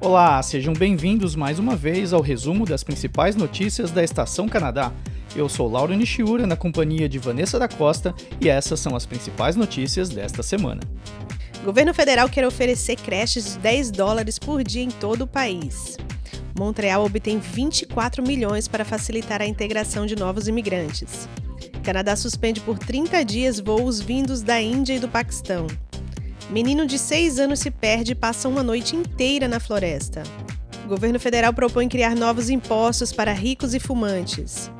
Olá, sejam bem-vindos mais uma vez ao resumo das principais notícias da Estação Canadá. Eu sou Lauro Nishiura, na companhia de Vanessa da Costa, e essas são as principais notícias desta semana. O governo federal quer oferecer creches de $10 por dia em todo o país. Montreal obtém 24 milhões para facilitar a integração de novos imigrantes. Canadá suspende por 30 dias voos vindos da Índia e do Paquistão. Menino de 6 anos se perde e passa uma noite inteira na floresta. O governo federal propõe criar novos impostos para ricos e fumantes.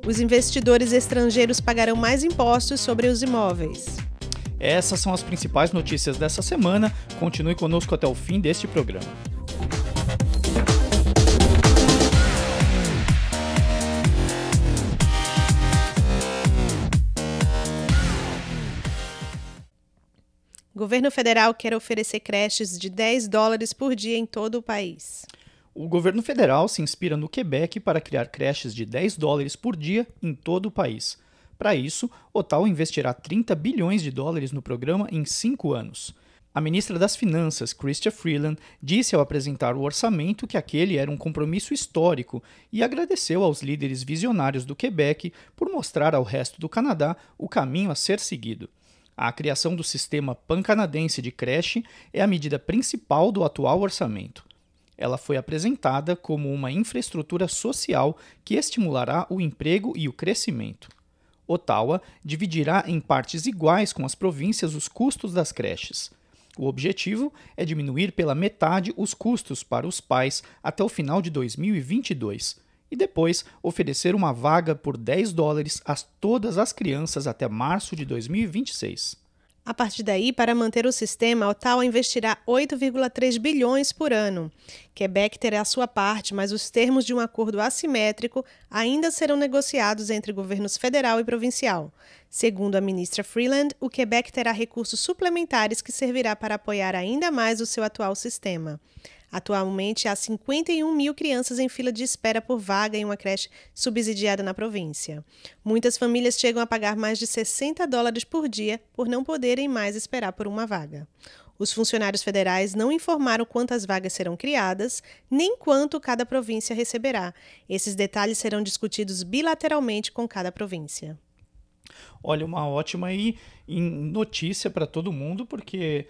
Os investidores estrangeiros pagarão mais impostos sobre os imóveis. Essas são as principais notícias dessa semana. Continue conosco até o fim deste programa. O governo federal quer oferecer creches de $10 por dia em todo o país. O governo federal se inspira no Quebec para criar creches de $10 por dia em todo o país. Para isso, Ottawa investirá $30 bilhões no programa em 5 anos. A ministra das Finanças, Chrystia Freeland, disse ao apresentar o orçamento que aquele era um compromisso histórico e agradeceu aos líderes visionários do Quebec por mostrar ao resto do Canadá o caminho a ser seguido. A criação do sistema pan-canadense de creche é a medida principal do atual orçamento. Ela foi apresentada como uma infraestrutura social que estimulará o emprego e o crescimento. Ottawa dividirá em partes iguais com as províncias os custos das creches. O objetivo é diminuir pela metade os custos para os pais até o final de 2022 e depois oferecer uma vaga por $10 a todas as crianças até março de 2026. A partir daí, para manter o sistema, Ottawa investirá 8,3 bilhões por ano. Quebec terá a sua parte, mas os termos de um acordo assimétrico ainda serão negociados entre governos federal e provincial. Segundo a ministra Freeland, o Quebec terá recursos suplementares que servirá para apoiar ainda mais o seu atual sistema. Atualmente, há 51 mil crianças em fila de espera por vaga em uma creche subsidiada na província. Muitas famílias chegam a pagar mais de $60 por dia por não poderem mais esperar por uma vaga. Os funcionários federais não informaram quantas vagas serão criadas, nem quanto cada província receberá. Esses detalhes serão discutidos bilateralmente com cada província. Olha, uma ótima notícia para todo mundo, porque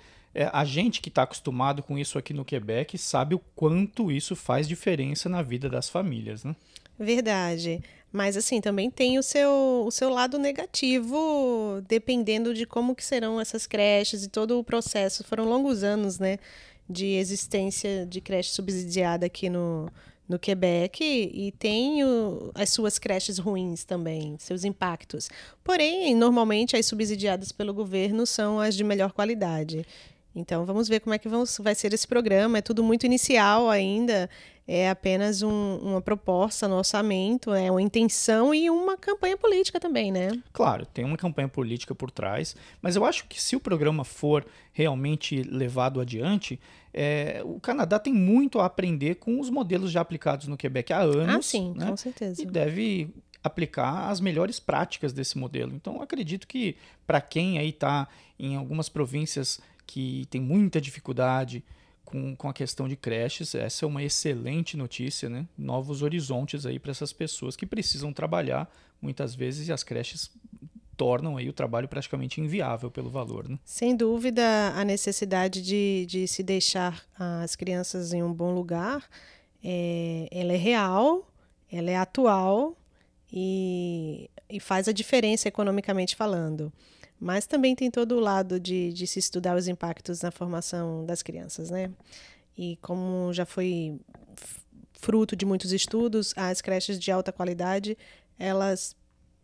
a gente que está acostumado com isso aqui no Quebec sabe o quanto isso faz diferença na vida das famílias, né? Verdade. Mas, assim, também tem o seu lado negativo, dependendo de como que serão essas creches e todo o processo. Foram longos anos, né, de existência de creche subsidiada aqui no Quebec e tem as suas creches ruins também, seus impactos. Porém, normalmente as subsidiadas pelo governo são as de melhor qualidade. Então, vamos ver como é que vai ser esse programa. É tudo muito inicial ainda, é apenas uma proposta no orçamento, é uma intenção e uma campanha política também, né? Claro, tem uma campanha política por trás, mas eu acho que se o programa for realmente levado adiante, o Canadá tem muito a aprender com os modelos já aplicados no Quebec há anos. Ah, sim, né? Com certeza. E deve aplicar as melhores práticas desse modelo. Então, eu acredito que para quem aí está em algumas províncias que tem muita dificuldade com a questão de creches, essa é uma excelente notícia, né? Novos horizontes aí para essas pessoas que precisam trabalhar muitas vezes e as creches tornam aí o trabalho praticamente inviável pelo valor, né? Sem dúvida, a necessidade de se deixar as crianças em um bom lugar, ela é real, ela é atual e faz a diferença economicamente falando. Mas também tem todo o lado de se estudar os impactos na formação das crianças, né? E como já foi fruto de muitos estudos, as creches de alta qualidade, elas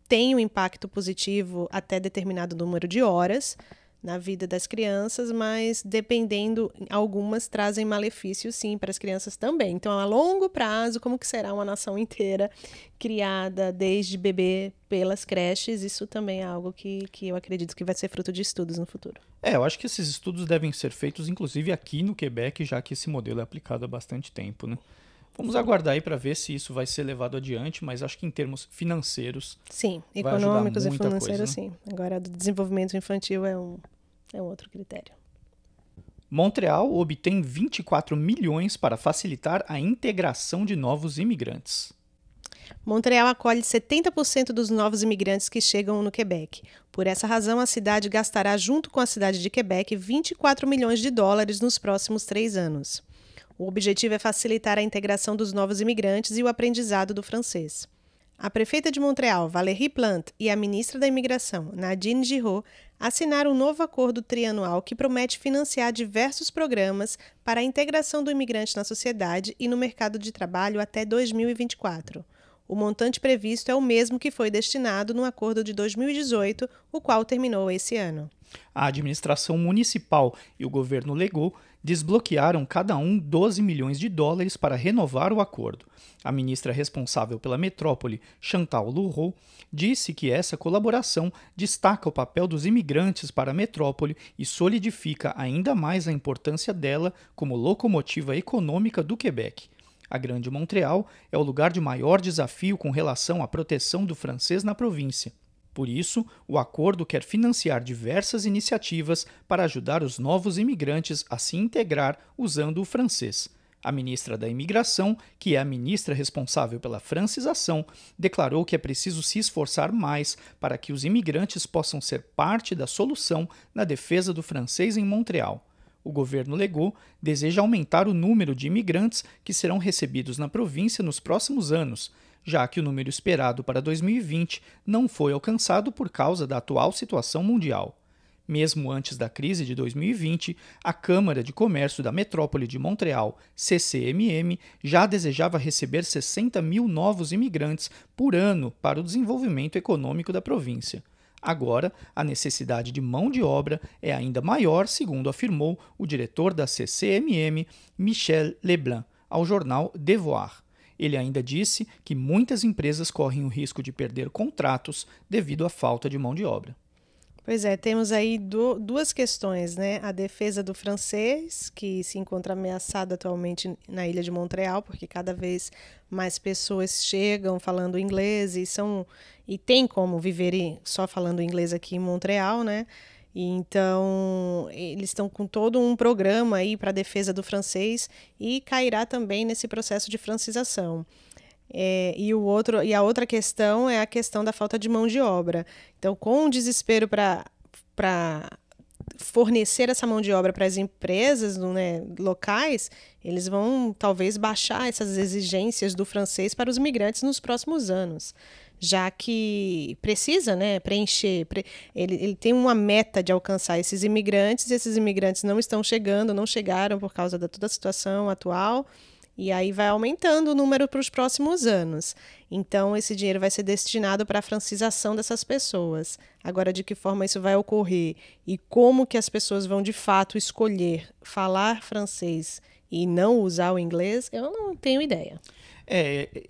têm um impacto positivo até determinado número de horas na vida das crianças, mas dependendo, algumas trazem malefícios sim para as crianças também. Então, a longo prazo, como que será uma nação inteira criada desde bebê pelas creches? Isso também é algo que eu acredito que vai ser fruto de estudos no futuro. Eu acho que esses estudos devem ser feitos, inclusive aqui no Quebec, já que esse modelo é aplicado há bastante tempo, né? Vamos aguardar aí para ver se isso vai ser levado adiante, mas acho que em termos financeiros, sim, vai econômicos ajudar muita e financeiros, coisa, né? sim. Agora, do desenvolvimento infantil é um outro critério. Montreal obtém 24 milhões para facilitar a integração de novos imigrantes. Montreal acolhe 70% dos novos imigrantes que chegam no Quebec. Por essa razão, a cidade gastará, junto com a cidade de Quebec, 24 milhões de dólares nos próximos 3 anos. O objetivo é facilitar a integração dos novos imigrantes e o aprendizado do francês. A prefeita de Montreal, Valérie Plante, e a ministra da Imigração, Nadine Giraud, assinaram um novo acordo trianual que promete financiar diversos programas para a integração do imigrante na sociedade e no mercado de trabalho até 2024. O montante previsto é o mesmo que foi destinado no acordo de 2018, o qual terminou esse ano. A administração municipal e o governo Legault desbloquearam cada um 12 milhões de dólares para renovar o acordo. A ministra responsável pela metrópole, Chantal Loureau, disse que essa colaboração destaca o papel dos imigrantes para a metrópole e solidifica ainda mais a importância dela como locomotiva econômica do Quebec. A Grande Montreal é o lugar de maior desafio com relação à proteção do francês na província. Por isso, o acordo quer financiar diversas iniciativas para ajudar os novos imigrantes a se integrar usando o francês. A ministra da Imigração, que é a ministra responsável pela francização, declarou que é preciso se esforçar mais para que os imigrantes possam ser parte da solução na defesa do francês em Montreal. O governo Legault deseja aumentar o número de imigrantes que serão recebidos na província nos próximos anos, já que o número esperado para 2020 não foi alcançado por causa da atual situação mundial. Mesmo antes da crise de 2020, a Câmara de Comércio da Metrópole de Montreal, CCMM, já desejava receber 60 mil novos imigrantes por ano para o desenvolvimento econômico da província. Agora, a necessidade de mão de obra é ainda maior, segundo afirmou o diretor da CCMM, Michel Leblanc, ao jornal Devoir. Ele ainda disse que muitas empresas correm o risco de perder contratos devido à falta de mão de obra. Pois é, temos aí duas questões, né? A defesa do francês, que se encontra ameaçada atualmente na ilha de Montreal, porque cada vez mais pessoas chegam falando inglês e tem como viver só falando inglês aqui em Montreal, né? E então, eles estão com todo um programa aí para a defesa do francês e cairá também nesse processo de francização. E a outra questão é a questão da falta de mão de obra. Então, com o desespero para fornecer essa mão de obra para as empresas, né, locais, eles vão talvez baixar essas exigências do francês para os imigrantes nos próximos anos, já que precisa, né, preencher. Ele tem uma meta de alcançar esses imigrantes, e esses imigrantes não estão chegando, não chegaram por causa da toda a situação atual. E aí vai aumentando o número para os próximos anos. Então, esse dinheiro vai ser destinado para a francização dessas pessoas. Agora, de que forma isso vai ocorrer e como que as pessoas vão, de fato, escolher falar francês e não usar o inglês, eu não tenho ideia.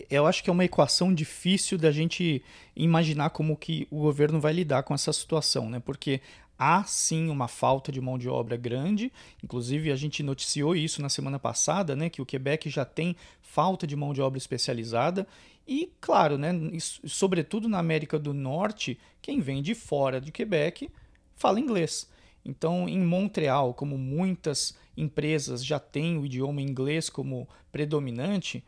Eu acho que é uma equação difícil da gente imaginar como que o governo vai lidar com essa situação, né? Porque há sim uma falta de mão de obra grande, inclusive a gente noticiou isso na semana passada, né, que o Quebec já tem falta de mão de obra especializada e, claro, né, sobretudo na América do Norte, quem vem de fora de Quebec fala inglês. Então, em Montreal, como muitas empresas já têm o idioma inglês como predominante,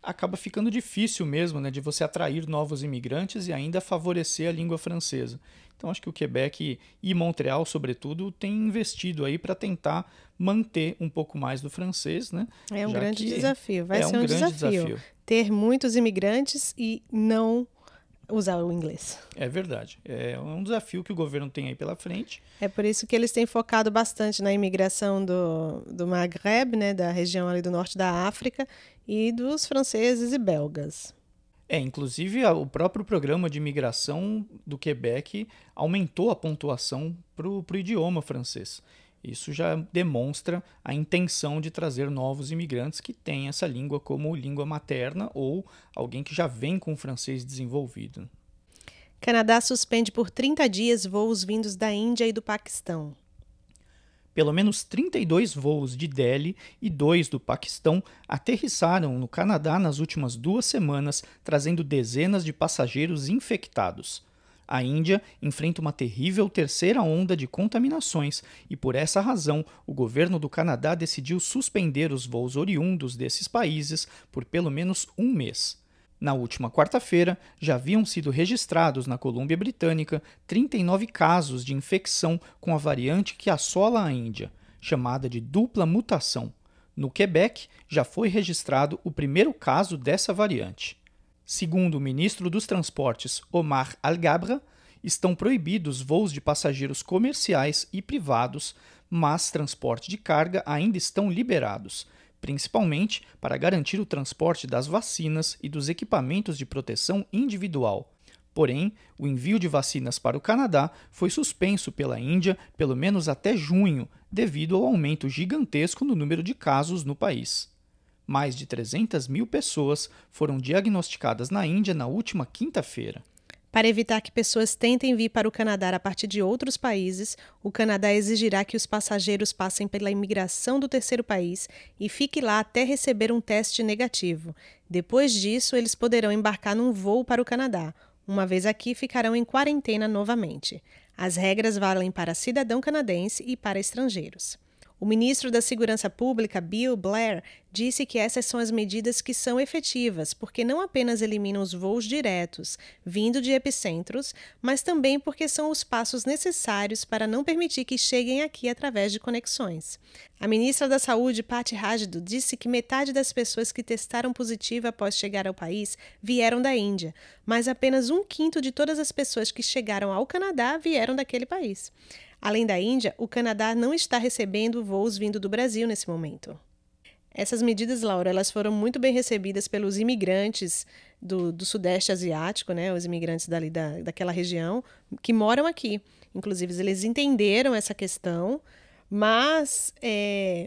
acaba ficando difícil mesmo, né, de você atrair novos imigrantes e ainda favorecer a língua francesa. Então, acho que o Quebec e Montreal, sobretudo, têm investido aí para tentar manter um pouco mais do francês, né? É um grande desafio, vai ser um grande desafio. Ter muitos imigrantes e não usar o inglês. É verdade. É um desafio que o governo tem aí pela frente. É por isso que eles têm focado bastante na imigração do Maghreb, né, da região ali do norte da África, e dos franceses e belgas. Inclusive o próprio programa de imigração do Quebec aumentou a pontuação para o idioma francês. Isso já demonstra a intenção de trazer novos imigrantes que têm essa língua como língua materna ou alguém que já vem com o francês desenvolvido. Canadá suspende por 30 dias voos vindos da Índia e do Paquistão. Pelo menos 32 voos de Delhi e 2 do Paquistão aterrissaram no Canadá nas últimas 2 semanas, trazendo dezenas de passageiros infectados. A Índia enfrenta uma terrível terceira onda de contaminações e, por essa razão, o governo do Canadá decidiu suspender os voos oriundos desses países por pelo menos um mês. Na última quarta-feira, já haviam sido registrados na Colômbia Britânica 39 casos de infecção com a variante que assola a Índia, chamada de dupla mutação. No Quebec, já foi registrado o primeiro caso dessa variante. Segundo o ministro dos Transportes, Omar Al-Gabra, estão proibidos voos de passageiros comerciais e privados, mas transporte de carga ainda estão liberados, principalmente para garantir o transporte das vacinas e dos equipamentos de proteção individual. Porém, o envio de vacinas para o Canadá foi suspenso pela Índia pelo menos até junho, devido ao aumento gigantesco no número de casos no país. Mais de 300 mil pessoas foram diagnosticadas na Índia na última quinta-feira. Para evitar que pessoas tentem vir para o Canadá a partir de outros países, o Canadá exigirá que os passageiros passem pela imigração do terceiro país e fiquem lá até receber um teste negativo. Depois disso, eles poderão embarcar num voo para o Canadá. Uma vez aqui, ficarão em quarentena novamente. As regras valem para cidadão canadense e para estrangeiros. O ministro da Segurança Pública, Bill Blair, disse que essas são as medidas que são efetivas, porque não apenas eliminam os voos diretos, vindo de epicentros, mas também porque são os passos necessários para não permitir que cheguem aqui através de conexões. A ministra da Saúde, Patty Hajdu, disse que metade das pessoas que testaram positivo após chegar ao país vieram da Índia, mas apenas 1/5 de todas as pessoas que chegaram ao Canadá vieram daquele país. Além da Índia, o Canadá não está recebendo voos vindo do Brasil nesse momento. Essas medidas, Laura, elas foram muito bem recebidas pelos imigrantes do Sudeste Asiático, né, os imigrantes daquela região, que moram aqui. Inclusive, eles entenderam essa questão, mas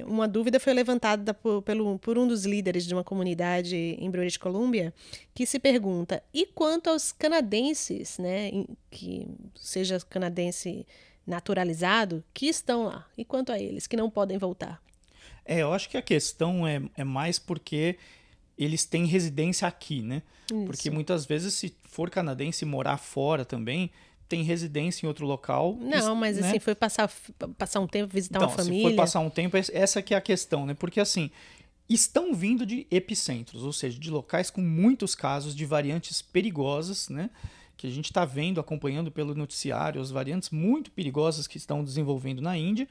uma dúvida foi levantada por um dos líderes de uma comunidade em British Columbia, que se pergunta, e quanto aos canadenses, né, que seja canadense naturalizado, que estão lá, e quanto a eles, que não podem voltar? Eu acho que a questão é mais porque eles têm residência aqui, né? Isso. Porque muitas vezes, se for canadense e morar fora também, tem residência em outro local. Não, mas né? assim, foi passar um tempo, visitar uma família. Se for passar um tempo, essa que é a questão, né? Porque assim, estão vindo de epicentros, ou seja, de locais com muitos casos de variantes perigosas, né? Que a gente está vendo, acompanhando pelo noticiário, as variantes muito perigosas que estão desenvolvendo na Índia,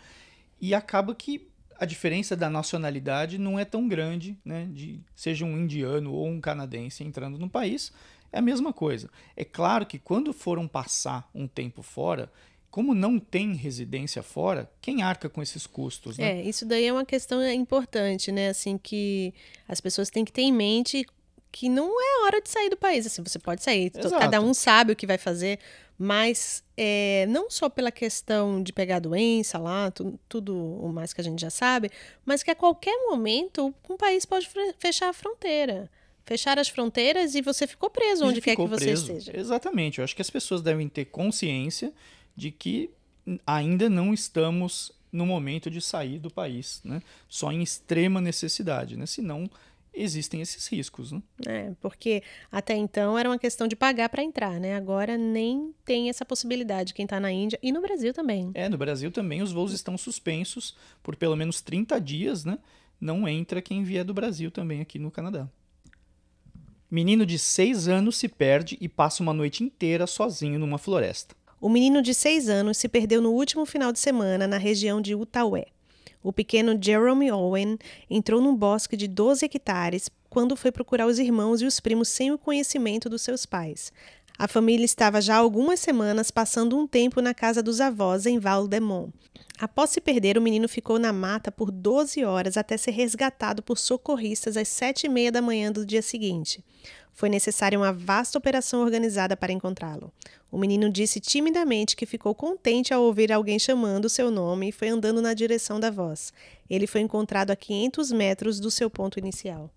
e acaba que a diferença da nacionalidade não é tão grande, né, seja um indiano ou um canadense entrando no país, é a mesma coisa. É claro que quando foram passar um tempo fora, como não tem residência fora, quem arca com esses custos? Né? Isso daí é uma questão importante, né, assim, que as pessoas têm que ter em mente que não é hora de sair do país, assim, você pode sair, cada um sabe o que vai fazer, mas não só pela questão de pegar doença lá, tudo o mais que a gente já sabe, mas que a qualquer momento um país pode fechar a fronteira. Fechar as fronteiras e você ficou preso onde quer que você esteja. Exatamente, eu acho que as pessoas devem ter consciência de que ainda não estamos no momento de sair do país, né? Só em extrema necessidade, né? Senão existem esses riscos, né? Porque até então era uma questão de pagar para entrar, né? Agora nem tem essa possibilidade quem está na Índia e no Brasil também. No Brasil também os voos estão suspensos por pelo menos 30 dias, né? Não entra quem vier do Brasil também aqui no Canadá. Menino de 6 anos se perde e passa uma noite inteira sozinho numa floresta. O menino de 6 anos se perdeu no último final de semana na região de Outaouais. O pequeno Jerome Owen entrou num bosque de 12 hectares quando foi procurar os irmãos e os primos sem o conhecimento dos seus pais. A família estava já há algumas semanas passando um tempo na casa dos avós em Val-de-Mont. Após se perder, o menino ficou na mata por 12 horas até ser resgatado por socorristas às 7h30 da manhã do dia seguinte. Foi necessária uma vasta operação organizada para encontrá-lo. O menino disse timidamente que ficou contente ao ouvir alguém chamando seu nome e foi andando na direção da voz. Ele foi encontrado a 500 metros do seu ponto inicial.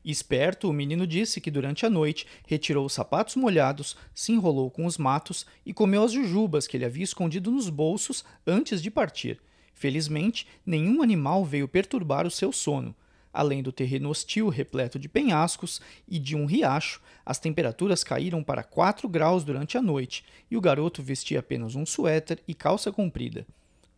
Esperto, o menino disse que durante a noite retirou os sapatos molhados, se enrolou com os matos e comeu as jujubas que ele havia escondido nos bolsos antes de partir. Felizmente, nenhum animal veio perturbar o seu sono. Além do terreno hostil repleto de penhascos e de um riacho, as temperaturas caíram para 4 graus durante a noite e o garoto vestia apenas um suéter e calça comprida.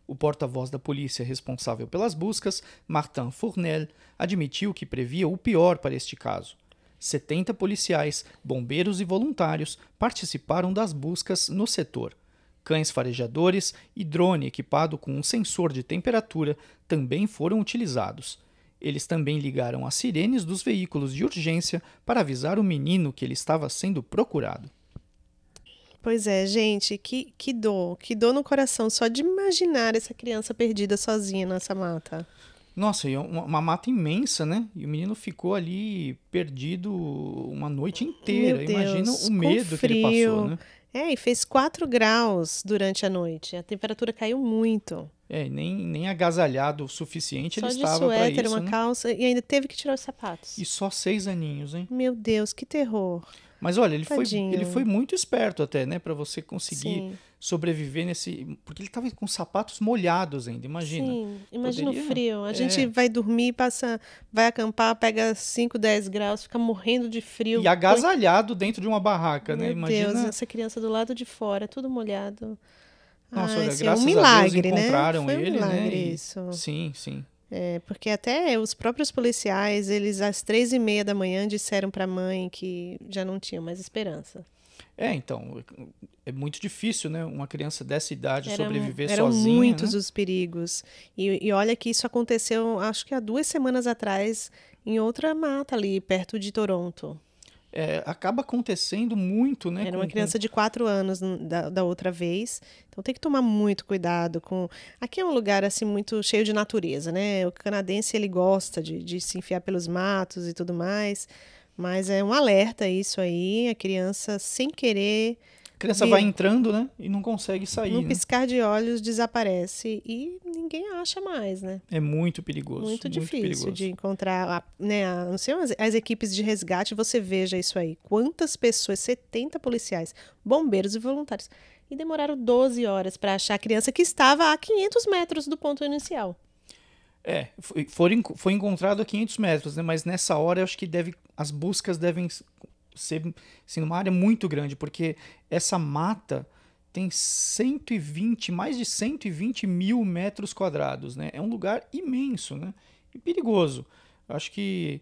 O porta-voz da polícia responsável pelas buscas, Martin Fournel, admitiu que previa o pior para este caso. 70 policiais, bombeiros e voluntários participaram das buscas no setor. Cães farejadores e drone equipado com um sensor de temperatura também foram utilizados. Eles também ligaram as sirenes dos veículos de urgência para avisar o menino que ele estava sendo procurado. Pois é, gente, que dor no coração só de imaginar essa criança perdida sozinha nessa mata. Nossa, e uma mata imensa, né? E o menino ficou ali perdido uma noite inteira. Meu Deus, imagina o medo que ele passou, né? E fez 4 graus durante a noite. A temperatura caiu muito. Nem agasalhado o suficiente Só ele de estava para suéter, isso, uma né? calça e ainda teve que tirar os sapatos. E só 6 aninhos, hein? Meu Deus, que terror. Mas olha, ele Tadinho. foi muito esperto até, né? Para você conseguir Sim. sobreviver nesse... Porque ele estava com sapatos molhados ainda, imagina. Sim, imagina o Poderia- frio. A gente vai dormir, vai acampar, pega 5, 10 graus, fica morrendo de frio. E agasalhado dentro de uma barraca, né? Meu Imagina... Deus, essa criança do lado de fora, tudo molhado. Nossa, olha, Senhor, graças um a milagre, Deus encontraram né? Foi um ele, milagre né? E- isso. Sim, sim. Porque até os próprios policiais, eles às 3h30 da manhã disseram para a mãe que já não tinham mais esperança. Então, é muito difícil, né? Uma criança dessa idade sobreviver Eram sozinha, muitos né? os perigos. E olha que isso aconteceu, acho que há 2 semanas atrás, em outra mata ali, perto de Toronto. Acaba acontecendo muito, né? Era uma criança de 4 anos da outra vez. Então tem que tomar muito cuidado com... Aqui é um lugar assim muito cheio de natureza, né? O canadense ele gosta de se enfiar pelos matos e tudo mais. Mas é um alerta isso aí. A criança, sem querer, A criança vai entrando, né? E não consegue sair, num né? piscar de olhos, desaparece. E ninguém acha mais, né? É muito perigoso. Muito difícil perigoso. de encontrar, não sei, as equipes de resgate, você veja isso aí. Quantas pessoas, 70 policiais, bombeiros e voluntários. E demoraram 12 horas para achar a criança que estava a 500 metros do ponto inicial. Foi encontrado a 500 metros, né? Mas nessa hora eu acho que as buscas devem ser assim, numa área muito grande, porque essa mata tem mais de 120 mil metros quadrados, né? É um lugar imenso, né? E perigoso. Eu acho que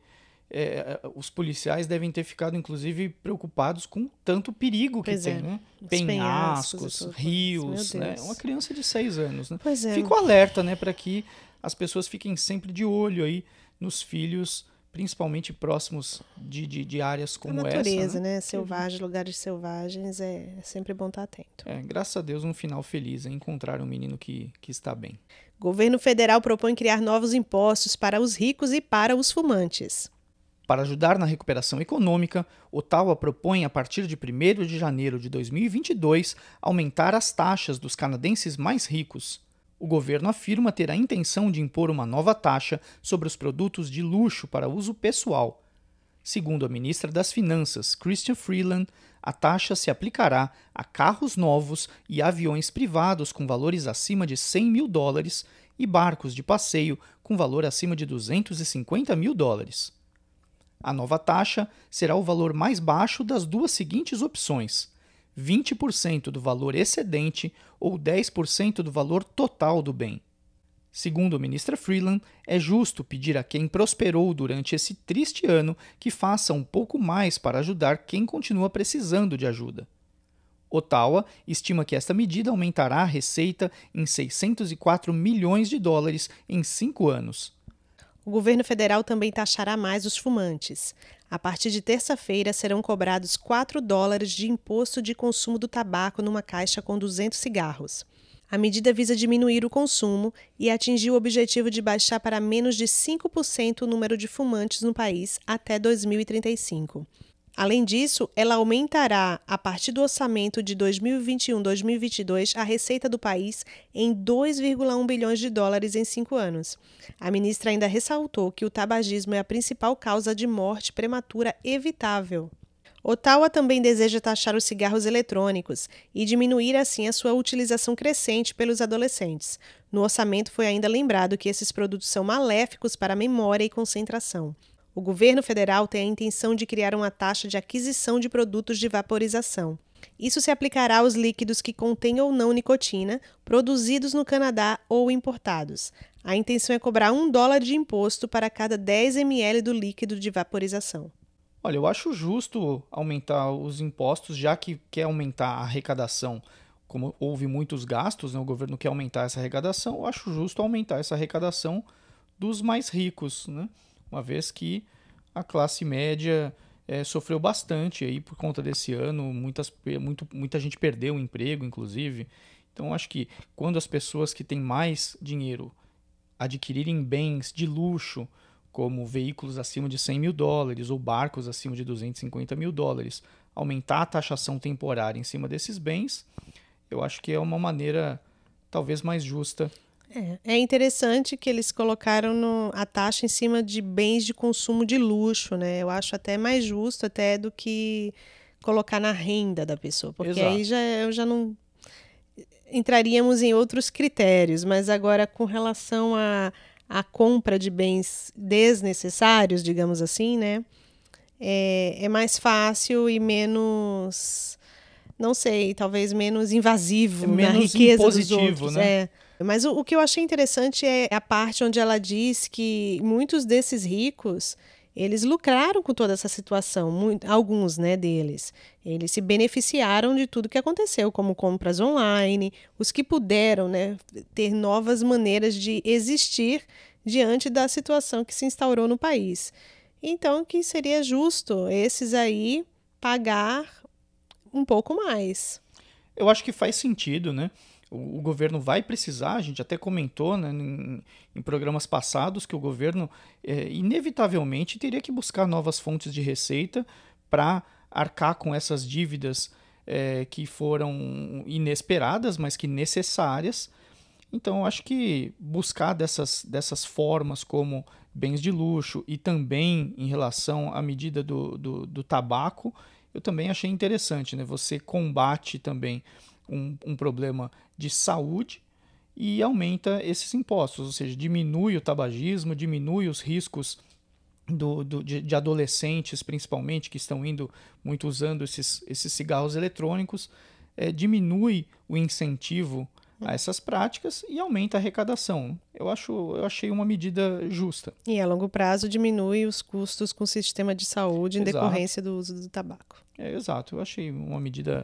os policiais devem ter ficado, inclusive, preocupados com tanto perigo que Pois tem, é. né? Os Penhascos, penhascos e tudo mais. rios, Meu né? Deus. Uma criança de 6 anos, né? Pois é. Fico alerta, né? Para que as pessoas fiquem sempre de olho aí nos filhos, principalmente próximos de áreas A como natureza, essa, né? Selvagem, lugares selvagens, é sempre bom estar atento. Graças a Deus, um final feliz, encontrar um menino que está bem. Governo federal propõe criar novos impostos para os ricos e para os fumantes. Para ajudar na recuperação econômica, Ottawa propõe, a partir de 1º de janeiro de 2022, aumentar as taxas dos canadenses mais ricos. O governo afirma ter a intenção de impor uma nova taxa sobre os produtos de luxo para uso pessoal. Segundo a ministra das Finanças, Chrystia Freeland, a taxa se aplicará a carros novos e aviões privados com valores acima de $100 mil e barcos de passeio com valor acima de $250 mil. A nova taxa será o valor mais baixo das duas seguintes opções: 20% do valor excedente ou 10% do valor total do bem. Segundo a ministra Freeland, é justo pedir a quem prosperou durante esse triste ano que faça um pouco mais para ajudar quem continua precisando de ajuda. Ottawa estima que esta medida aumentará a receita em $604 milhões em 5 anos. O governo federal também taxará mais os fumantes. A partir de terça-feira serão cobrados $4 de imposto de consumo do tabaco numa caixa com 200 cigarros. A medida visa diminuir o consumo e atingir o objetivo de baixar para menos de 5% o número de fumantes no país até 2035. Além disso, ela aumentará, a partir do orçamento de 2021-2022, a receita do país em $2,1 bilhões em 5 anos. A ministra ainda ressaltou que o tabagismo é a principal causa de morte prematura evitável. Ottawa também deseja taxar os cigarros eletrônicos e diminuir assim a sua utilização crescente pelos adolescentes. No orçamento foi ainda lembrado que esses produtos são maléficos para a memória e concentração. O governo federal tem a intenção de criar uma taxa de aquisição de produtos de vaporização. Isso se aplicará aos líquidos que contêm ou não nicotina, produzidos no Canadá ou importados. A intenção é cobrar $1 de imposto para cada 10 ml do líquido de vaporização. Olha, eu acho justo aumentar os impostos, já que quer aumentar a arrecadação. Como houve muitos gastos, né, o governo quer aumentar essa arrecadação, eu acho justo aumentar essa arrecadação dos mais ricos, né? Uma vez que a classe média sofreu bastante aí por conta desse ano, muita gente perdeu o emprego, inclusive. Então, acho que quando as pessoas que têm mais dinheiro adquirirem bens de luxo, como veículos acima de $100 mil ou barcos acima de $250 mil, aumentar a taxação temporária em cima desses bens, eu acho que é uma maneira talvez mais justa. É interessante que eles colocaram a taxa em cima de bens de consumo de luxo, né? Eu acho até mais justo até do que colocar na renda da pessoa, porque Exato. aí eu já não entraríamos em outros critérios, mas agora com relação à compra de bens desnecessários, digamos assim, né? É mais fácil e menos, não sei, talvez menos invasivo na riqueza dos outros. Né? Mas o que eu achei interessante é a parte onde ela diz que muitos desses ricos, eles lucraram com toda essa situação, alguns, né, deles. Eles se beneficiaram de tudo que aconteceu, como compras online, os que puderam, né, ter novas maneiras de existir diante da situação que se instaurou no país. Então, que seria justo esses aí pagar um pouco mais. Eu acho que faz sentido, né? O governo vai precisar, a gente até comentou, né, em programas passados que o governo inevitavelmente teria que buscar novas fontes de receita para arcar com essas dívidas que foram inesperadas, mas que necessárias. Então, eu acho que buscar dessas formas como bens de luxo e também em relação à medida do tabaco, eu também achei interessante, né? Você combate também um problema de saúde e aumenta esses impostos, ou seja, diminui o tabagismo, diminui os riscos de adolescentes, principalmente, que estão indo muito usando esses cigarros eletrônicos, diminui o incentivo a essas práticas e aumenta a arrecadação. Eu achei uma medida justa. E a longo prazo diminui os custos com o sistema de saúde em decorrência do uso do tabaco. Exato, eu achei uma medida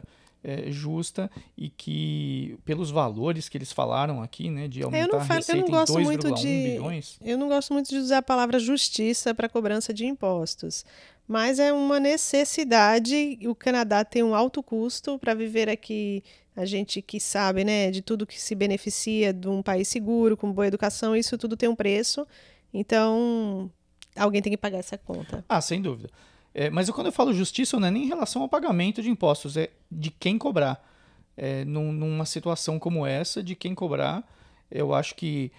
justa e que, pelos valores que eles falaram aqui, né, de aumentar a receita em 2,1 bilhões... Eu não gosto muito de usar a palavra justiça para cobrança de impostos, mas é uma necessidade. O Canadá tem um alto custo para viver aqui. A gente que sabe, né, de tudo que se beneficia de um país seguro, com boa educação, isso tudo tem um preço. Então, alguém tem que pagar essa conta. Sem dúvida. Mas quando eu falo justiça, não é nem em relação ao pagamento de impostos, é de quem cobrar. Numa situação como essa, de quem cobrar, eu acho que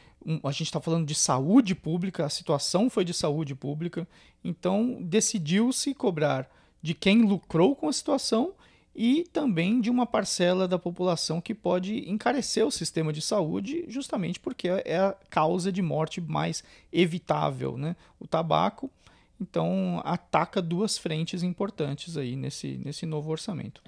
a gente está falando de saúde pública, a situação foi de saúde pública, então decidiu-se cobrar de quem lucrou com a situação e também de uma parcela da população que pode encarecer o sistema de saúde justamente porque é a causa de morte mais evitável, né? O tabaco. Então, ataca duas frentes importantes aí nesse novo orçamento.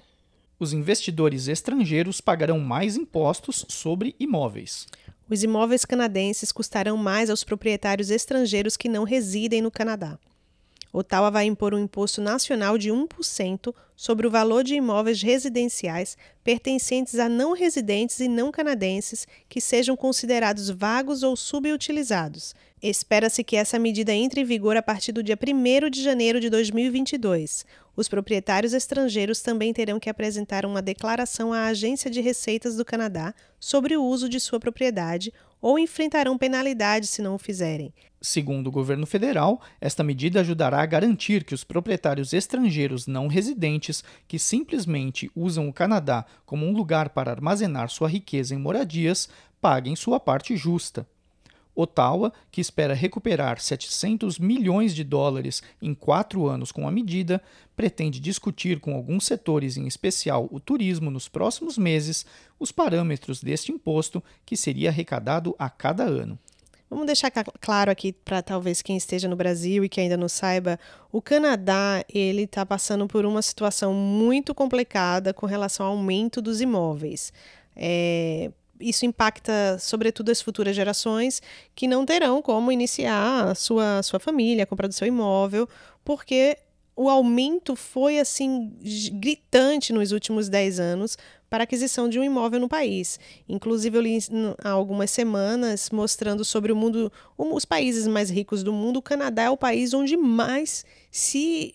Os investidores estrangeiros pagarão mais impostos sobre imóveis. Os imóveis canadenses custarão mais aos proprietários estrangeiros que não residem no Canadá. Ottawa vai impor um imposto nacional de 1% sobre o valor de imóveis residenciais pertencentes a não residentes e não canadenses que sejam considerados vagos ou subutilizados. Espera-se que essa medida entre em vigor a partir do dia 1º de janeiro de 2022. Os proprietários estrangeiros também terão que apresentar uma declaração à Agência de Receitas do Canadá sobre o uso de sua propriedade ou enfrentarão penalidades se não o fizerem. Segundo o governo federal, esta medida ajudará a garantir que os proprietários estrangeiros não residentes que simplesmente usam o Canadá como um lugar para armazenar sua riqueza em moradias paguem sua parte justa. Ottawa, que espera recuperar 700 milhões de dólares em 4 anos com a medida, pretende discutir com alguns setores, em especial o turismo, nos próximos meses, os parâmetros deste imposto, que seria arrecadado a cada ano. Vamos deixar claro aqui para talvez quem esteja no Brasil e que ainda não saiba, o Canadá ele está passando por uma situação muito complicada com relação ao aumento dos imóveis. Isso impacta sobretudo as futuras gerações que não terão como iniciar a sua família, a compra do seu imóvel, porque o aumento foi assim gritante nos últimos 10 anos para a aquisição de um imóvel no país. Inclusive, eu li há algumas semanas mostrando sobre o mundo, os países mais ricos do mundo. O Canadá é o país onde mais se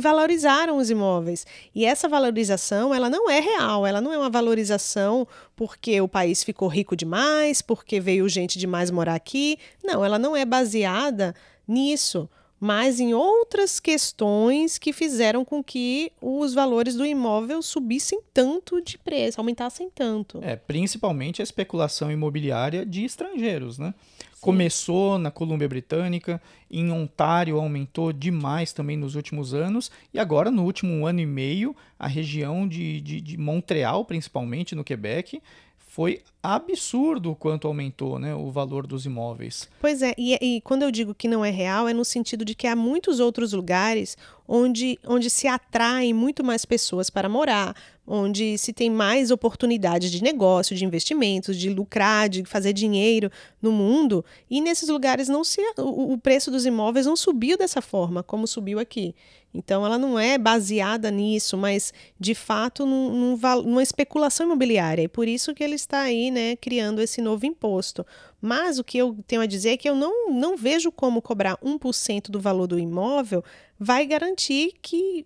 valorizaram os imóveis. E essa valorização, ela não é real, ela não é uma valorização porque o país ficou rico demais, porque veio gente demais morar aqui. Não, ela não é baseada nisso, mas em outras questões que fizeram com que os valores do imóvel subissem tanto de preço, aumentassem tanto. Principalmente a especulação imobiliária de estrangeiros, né? Sim. Começou na Colômbia Britânica, em Ontário aumentou demais também nos últimos anos, e agora no último ano e meio, a região de Montreal, principalmente no Quebec, foi absurdo o quanto aumentou, né, o valor dos imóveis. Pois é, e quando eu digo que não é real, é no sentido de que há muitos outros lugares onde se atraem muito mais pessoas para morar, onde se tem mais oportunidades de negócio, de investimentos, de lucrar, de fazer dinheiro no mundo, e nesses lugares o preço dos imóveis não subiu dessa forma, como subiu aqui. Então, ela não é baseada nisso, mas, de fato, numa especulação imobiliária. E por isso que ele está aí, né, criando esse novo imposto. Mas o que eu tenho a dizer é que eu não vejo como cobrar 1% do valor do imóvel vai garantir que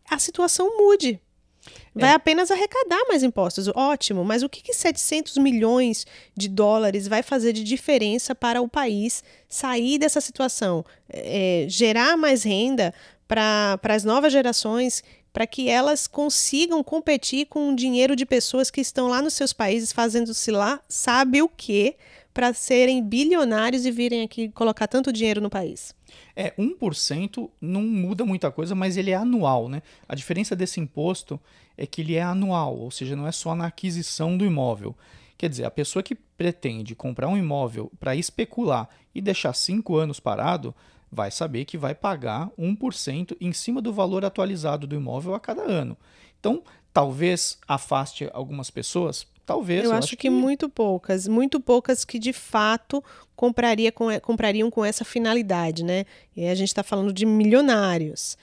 a situação mude. Vai apenas arrecadar mais impostos. Ótimo, mas o que 700 milhões de dólares vai fazer de diferença para o país sair dessa situação? Gerar mais renda para as novas gerações, para que elas consigam competir com o dinheiro de pessoas que estão lá nos seus países fazendo-se lá, sabe o quê, para serem bilionários e virem aqui colocar tanto dinheiro no país. 1% não muda muita coisa, mas ele é anual, né? A diferença desse imposto é que ele é anual, ou seja, não é só na aquisição do imóvel. Quer dizer, a pessoa que pretende comprar um imóvel para especular e deixar 5 anos parado, vai saber que vai pagar 1% em cima do valor atualizado do imóvel a cada ano. Então, talvez afaste algumas pessoas, talvez. Eu acho que muito poucas que de fato comprariam com essa finalidade, né? E a gente está falando de milionários.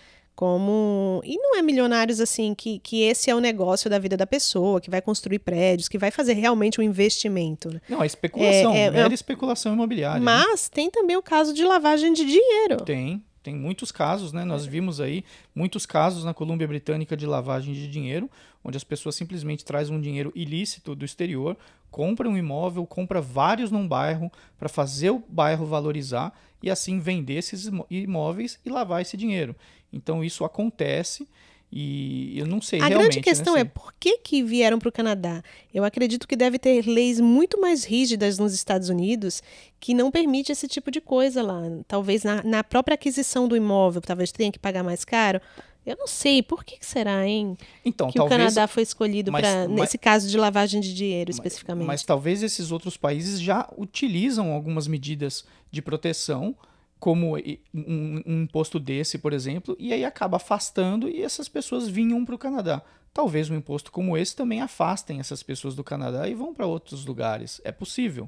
E não é milionários assim que esse é o negócio da vida da pessoa, que vai construir prédios, que vai fazer realmente um investimento. Né? Não, é especulação, mera especulação imobiliária. Mas tem também o caso de lavagem de dinheiro. Tem muitos casos, né? Nós vimos aí muitos casos na Colômbia Britânica de lavagem de dinheiro, onde as pessoas simplesmente trazem um dinheiro ilícito do exterior, compram um imóvel, compra vários num bairro para fazer o bairro valorizar e assim vender esses imóveis e lavar esse dinheiro. Então isso acontece e eu não sei realmente. A grande questão é por que vieram para o Canadá? Eu acredito que deve ter leis muito mais rígidas nos Estados Unidos que não permite esse tipo de coisa lá. Talvez na própria aquisição do imóvel, talvez tenha que pagar mais caro. Eu não sei, por que será, hein? Então, que talvez, o Canadá foi escolhido nesse caso de lavagem de dinheiro, especificamente. Mas talvez esses outros países já utilizam algumas medidas de proteção, como um imposto desse, por exemplo, e aí acaba afastando e essas pessoas vinham para o Canadá. Talvez um imposto como esse também afastem essas pessoas do Canadá e vão para outros lugares. É possível.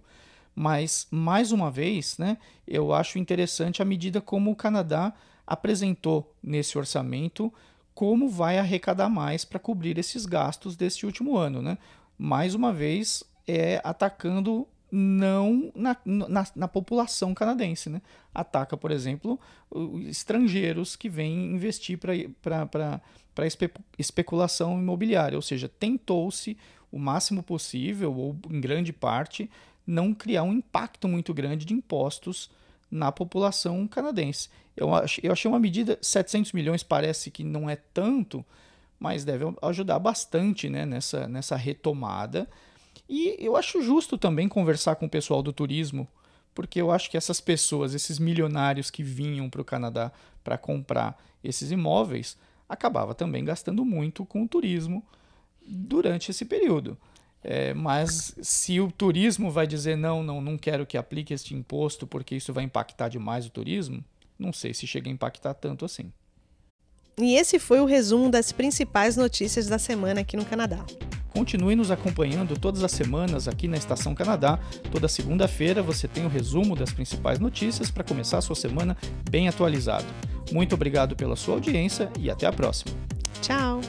Mas, mais uma vez, né, eu acho interessante a medida como o Canadá apresentou nesse orçamento como vai arrecadar mais para cobrir esses gastos deste último ano. Né? Mais uma vez, atacando não na população canadense. Né? Ataca, por exemplo, estrangeiros que vêm investir para especulação imobiliária. Ou seja, tentou-se o máximo possível, ou em grande parte, não criar um impacto muito grande de impostos na população canadense. Eu achei uma medida, 700 milhões parece que não é tanto, mas deve ajudar bastante, né, nessa retomada. E eu acho justo também conversar com o pessoal do turismo, porque eu acho que essas pessoas, esses milionários que vinham para o Canadá para comprar esses imóveis, acabava também gastando muito com o turismo durante esse período. Mas se o turismo vai dizer não quero que aplique este imposto porque isso vai impactar demais o turismo, não sei se chega a impactar tanto assim. E esse foi o resumo das principais notícias da semana aqui no Canadá. Continue nos acompanhando todas as semanas aqui na Estação Canadá. Toda segunda-feira você tem o resumo das principais notícias para começar a sua semana bem atualizado. Muito obrigado pela sua audiência e até a próxima. Tchau!